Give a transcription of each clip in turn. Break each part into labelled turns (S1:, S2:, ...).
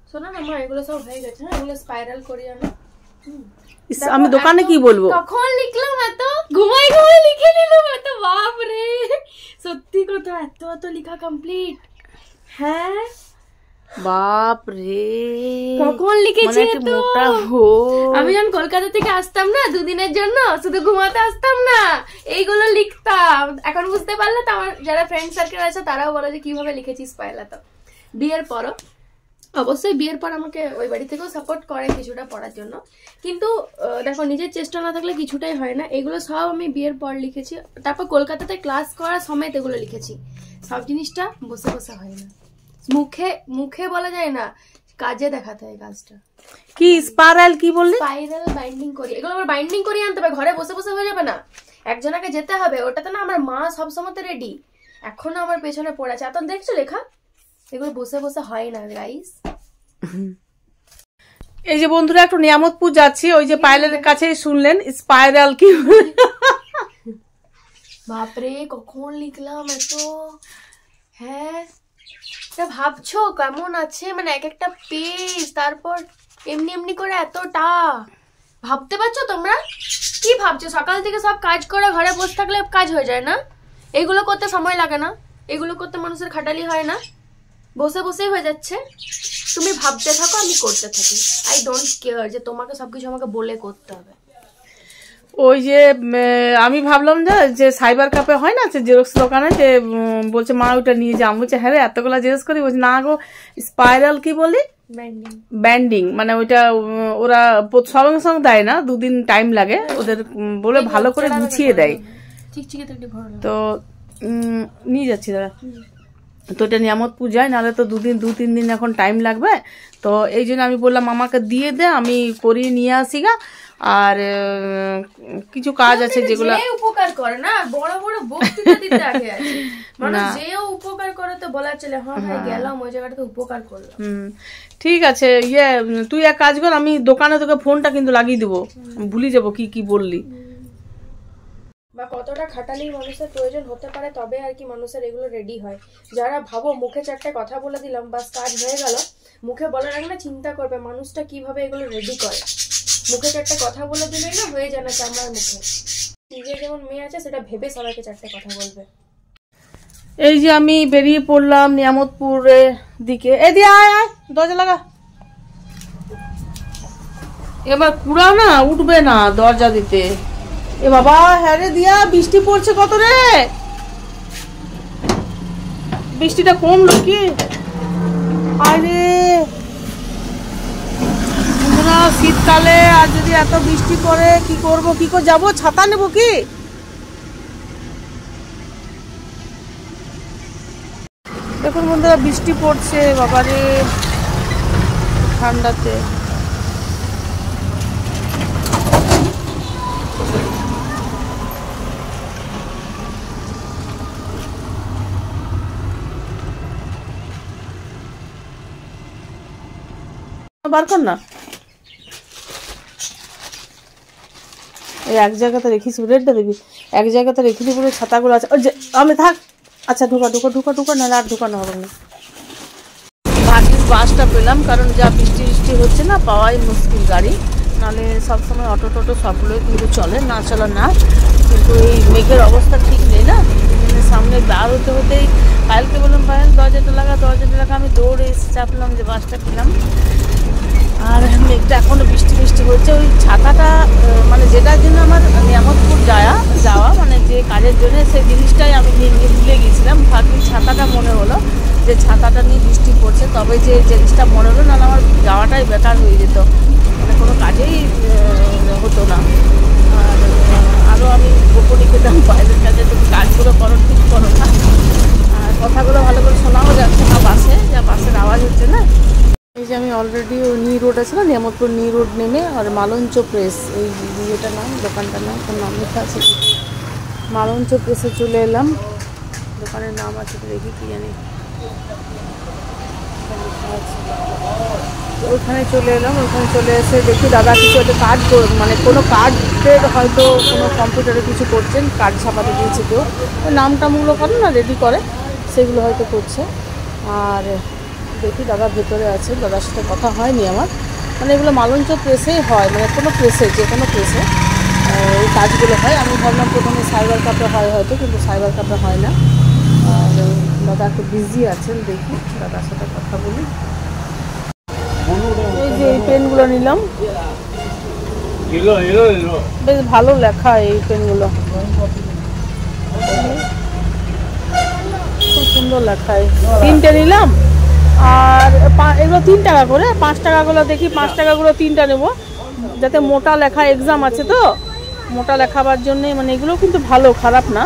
S1: শোনো না মা, এগুলো সব হয়ে গেছে, এগুলো স্পাইরাল করি আমি।
S2: আমি দোকানে কি বলবো,
S1: কখন লিখলাম, এত ঘুমাই ঘুমাই লিখে নিলাম এত, বাপ রে সত্যি কথা, এত লেখা কমপ্লিট। হ্যাঁ
S2: বাপ রে
S1: কখন লিখেছি এত। আমি যখন কলকাতা থেকে আসতাম না দুদিনের জন্য, শুধু ঘুমাতে আসতাম না, এইগুলো লিখতাম। এখন বুঝতে পারলে তো, আমার যারা ফ্রেন্ড সার্কেল আছে তারাও বলে যে কিভাবে লিখেছিস পয়লা। তো বিয়ের পরও অবশ্যই, বিয়ের পর আমাকে ওই বাড়ি থেকেও সাপোর্ট করে কিছুটা পড়ার জন্য, কিন্তু দেখো নিজের চেষ্টা না থাকলে কিছুটাই হয় না। এগুলো সব আমি বিয়ের পর লিখেছি, তারপর কলকাতাতে ক্লাস করার সময় এগুলো লিখেছি। সব জিনিসটা বসে বসে হয় না, মুখে মুখে বলা যায় না, কাজে দেখাতে হয় কাজটা।
S2: কি স্পাইরাল কি বললি?
S1: স্পাইরাল বাইন্ডিং করি, এগুলো আবার বাইন্ডিং করি আনতে হবে, ঘরে বসে বসে হয়ে যাবে না, একজনকে যেতে হবে। ওটাতে না আমার মা সবসময় রেডি, এখনো আমার পেছনে পড়ে আছে। এত দেখছো লেখা, এগুলো বসে বসে হয় না গাইস।
S2: এই যে বন্ধুরা একটু নিয়ামতপুর যাচ্ছি, ওই যে পাইলের কাছে শুনলেন স্পাইরাল কি।
S1: বাপরে কখন লিখলাম এত। হ্যাঁ ভাবছো কেমন আছে, মানে এক একটা পেজ, তারপর এমনি এমনি করে এতটা। ভাবতে পারছো তোমরা কি ভাবছো? সকাল থেকে সব কাজ করে ঘরে বসে থাকলে কাজ হয়ে যায় না? এগুলো করতে সময় লাগে না? এগুলো করতে মানুষের খাটালি হয় না? বসে বসেই হয়ে যাচ্ছে। তুমি ভাবতে থাকো, আমি করতে থাকি। আই ডোন্ট কেয়ার যে তোমাকে সবকিছু আমাকে বলে করতে হবে।
S2: ওই যে আমি ভাবলাম যে সাইবার ক্যাফে হয় না, জেরক্স দোকানে, যে বলছে মা ওটা নিয়ে যাও। বলছে হ্যাঁ রে, এতগুলা জিজ্ঞেস করি। বলছে না গো, স্পাইরাল কি বলি, ব্যান্ডিং, মানে ওইটা ওরা সঙ্গে সঙ্গে দেয় না, দুদিন টাইম লাগে ওদের, বলে ভালো করে গুছিয়ে দেয়। তো নিয়ে যাচ্ছি দাদা, তো এটা নিয়ামতপুর যায়, নাহলে তো দু তিন দিন এখন টাইম লাগবে। তো এই জন্য আমি বললাম আমাকে দিয়ে দে, আমি করিয়ে নিয়ে আসি গা। আর কিছু কাজ আছে যেগুলো
S1: উপকার করে না, বড় বড় বক্তৃতা দিতে আগে আছে মানে, যেও উপকার করে তো বলা চলে হ্যাঁ ভাই গেলাম ওই জায়গাটাতে উপকার করলাম।
S2: ঠিক আছে, তুই এক কাজ কর, আমি দোকানে তোকে ফোনটা কিন্তু লাগিয়ে দেবো, ভুলে যাবো কি কি বললি,
S1: বা কতটা খাটালি মানুষের প্রয়োজন হতে পারে, তবে আর কি মানুষের এগুলো রেডি হয়। যারা ভাবো মুখে চারটে কথা বলে দিলাম বাস কাজ হয়ে গেল, মুখে বলার আগে না চিন্তা করবে মানুষটা কিভাবে এগুলো রেডি করে। মুখে চারটে কথা বলে দিলেই না হয়ে যায় না চামড়ার মুখে। নিজের যেমন মেয়ে আছে সেটা ভেবে সবাইকে চারটে কথা বলবে।
S2: এই যে আমি বেরিয়ে পড়লাম নিয়ামতপুরের দিকে। দিয়ে আয় আয়, দরজা লাগা। এবার কুড়া না উঠবে না দরজা দিতে। এ বাবা, হ্যাঁ রে দিয়া, বৃষ্টি পড়ছে কত রে, বৃষ্টিটা কমলো কি? আরে শীতকালে আর যদি এত বৃষ্টি পড়ে কি করব, কি করে যাবো, ছাতা নেবো কি? দেখুন বন্ধুরা বৃষ্টি পড়ছে বাবারে ঠান্ডাতে। বার কর না, এই এক জায়গাতে রেখেছি, রেডটা দেখবি এক জায়গাতে রেখে দিই, পুরো ছাতাগুলো আছে। আমি থাক, আচ্ছা ঢোকা ঢোকা ঢোকা ঢোকা, নাহলে আর ঢোকানো হবে না। ভাগ্যিস বাসটা পেলাম, কারণ যা বৃষ্টি বৃষ্টি হচ্ছে না, পাওয়াই মুশকিল গাড়ি। নাহলে সবসময় অটো টোটো সবগুলোই কিন্তু চলে, না চলে না, কিন্তু এই মেঘের অবস্থা ঠিক নেই না। সামনে বার হতে হতেই পায়েলকে বললাম পায়েল দরজাটা লাগা, দরজাটা লাগা। আমি দৌড়ে এসে চাপলাম যে বাসটা পেলাম। আর মেঘটা এখনো বৃষ্টি বৃষ্টি হচ্ছে। ওই ছাতাটা মানে যেটার জন্য আমার নিয়ামতপুর যাওয়া মানে যে কাজের জন্য, সেই জিনিসটাই আমি নিয়ে ভুলে গিয়েছিলাম। ভাবি ছাতাটা মনে হলো যে ছাতাটা নিয়ে বৃষ্টি পড়ছে, তবে যে জিনিসটা মনে হলো, না আমার যাওয়াটাই বেকার হয়ে যেত, মানে কোনো কাজেই হতো না। আর আরও আমি গোপনে খেতাম বাইরের কাজে, তুমি কাজগুলো করো ঠিক করো না, আর কথাগুলো ভালো করে শোনাও যাচ্ছে না বাসে, যা বাসের আওয়াজ হচ্ছে না। এই যে আমি অলরেডি নি রোড আছে না, নিয়ামতপুর নি রোড নেমে, আর মালঞ্চ প্রেস, এই ইয়েটার নাম, দোকানটার নাম, কোন নাম লেখা আছে, মালঞ্চ প্রেসে চলে এলাম। দোকানের নাম আছে তো দেখি কি জানি, ওইখানে চলে এলাম। ওইখানে চলে এসে দেখি দাদা কিছু একটা কার্ড, মানে কোনো কার্ডের হয়তো কোনো কম্পিউটারে কিছু করছেন, কার্ড ছাপাতে দিয়েছে কেউ, ওই নাম টামগুলো করে না রেডি করে, সেগুলো হয়তো করছে। আর দেখি দাদা ভেতরে আছে, দাদার সাথে কথা হয়নি আমার। মানে এগুলো মালঞ্চ প্রেসেই হয়, মানে কোনো প্রেসে, যে কোনো প্রেসে এই কাজগুলো হয়। আমি ভাবলাম প্রথমে সাইবার কাপে হয় হয়তো, কিন্তু সাইবার কাপে হয় না। আর দাদা একটু বিজি আছেন, দেখি দাদার সাথে কথা বলি। এই যে এই পেনগুলো নিলাম, বেশ ভালো লেখা এই পেনগুলো, খুব সুন্দর লেখা। 3টে নিলাম, আর এগুলো 3 টাকা করে, 5 টাকাগুলো দেখি, 5 টাকাগুলো 3টা নেবো, যাতে মোটা লেখা, এক্সাম আছে তো মোটা লেখাবার জন্যে। মানে এগুলো কিন্তু ভালো, খারাপ না।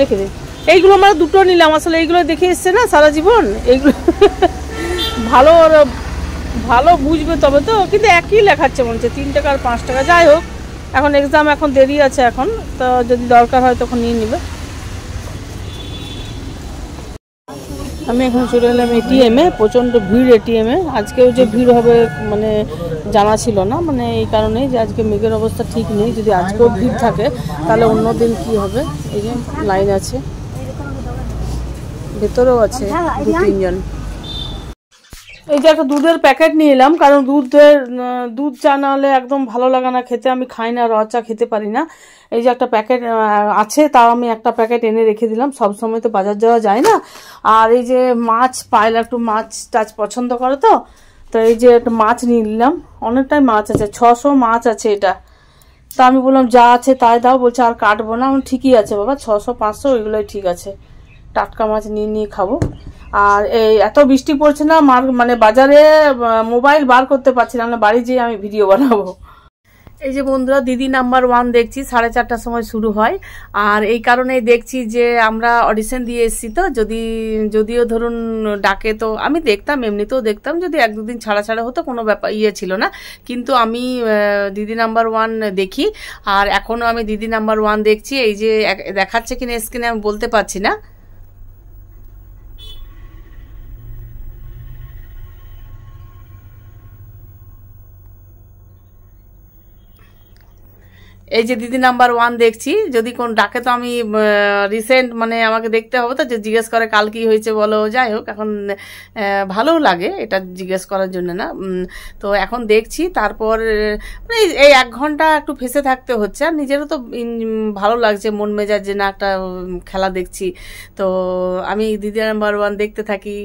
S2: রেখে দে। এইগুলো আমরা 2টো নিলাম, আসলে এইগুলো দেখে এসছে না সারা জীবন, এইগুলো ভালো ভালো বুঝবে তবে তো, কিন্তু একই লেখাচ্ছে মনে হচ্ছে, 3 টাকা আর 5 টাকা। যাই হোক, এখন এক্সাম, এখন দেরি আছে, এখন তো যদি দরকার হয় তখন নিয়ে নিবে। আমি এখন চলে এলাম এটিএমে, প্রচণ্ড ভিড় এটিএমে। আজকেও যে ভিড় হবে মানে জানা ছিল না, মানে এই কারণেই যে আজকে মেঘের অবস্থা ঠিক নেই। যদি আজকেও ভিড় থাকে তাহলে অন্য দিন কী হবে। এই যে লাইন আছে, ভেতরেও আছে 2-3 জন। এই যে একটা দুধের প্যাকেট নিয়ে এলাম, কারণ দুধ চা না হলে একদম ভালো লাগে না খেতে, আমি খাই না, র চা খেতে পারি না। এই যে একটা প্যাকেট আছে, তাও আমি একটা প্যাকেট এনে রেখে দিলাম, সবসময় তো বাজার যাওয়া যায় না। আর এই যে মাছ, পাইলে একটু মাছ টাছ পছন্দ করে তো, তো এই যে একটা মাছ নিয়ে নিলাম, অনেকটাই মাছ আছে, 600 মাছ আছে এটা। তা আমি বললাম যা আছে তাই দাও, বলছে আর কাটবো না। আমার ঠিকই আছে বাবা, 600-500 ওইগুলোই ঠিক আছে, টাটকা মাছ নিয়ে খাবো। আর এই এত বৃষ্টি পড়ছে না, মানে বাজারে মোবাইল বার করতে পারছিলাম না, বাড়ি যেয়ে আমি ভিডিও বানাবো। এই যে বন্ধুরা, দিদি নাম্বার 1 দেখছি, 4:30টার সময় শুরু হয়। আর এই কারণেই দেখছি যে আমরা অডিশন দিয়ে এসেছি তো, যদিও ধরুন ডাকে তো আমি দেখতাম, এমনিতেও দেখতাম, যদি 1-2 দিন ছাড়া ছাড়া হতো কোনো ব্যাপার ছিল না। কিন্তু আমি দিদি নাম্বার 1 দেখি, আর এখনও আমি দিদি নাম্বার 1 দেখছি। এই যে দেখাচ্ছে কিনা স্ক্রিনে আমি বলতে পারছি না। এই যে দিদি নাম্বার 1 দেখছি, যদি কোন ডাকে তো আমি রিসেন্ট, মানে আমাকে দেখতে হবে তো, যে জিজ্ঞেস করে কাল কি হয়েছে বলো। যাই হোক, এখন ভালোও লাগে এটা জিজ্ঞেস করার জন্য না। তো এখন দেখছি, তারপর মানে এই 1 ঘন্টা একটু ফেসে থাকতে হচ্ছে। আর নিজেরও তো ভালো লাগছে, মন মেজাজ যে না একটা খেলা দেখছি। তো আমি দিদি নাম্বার 1 দেখতে থাকি।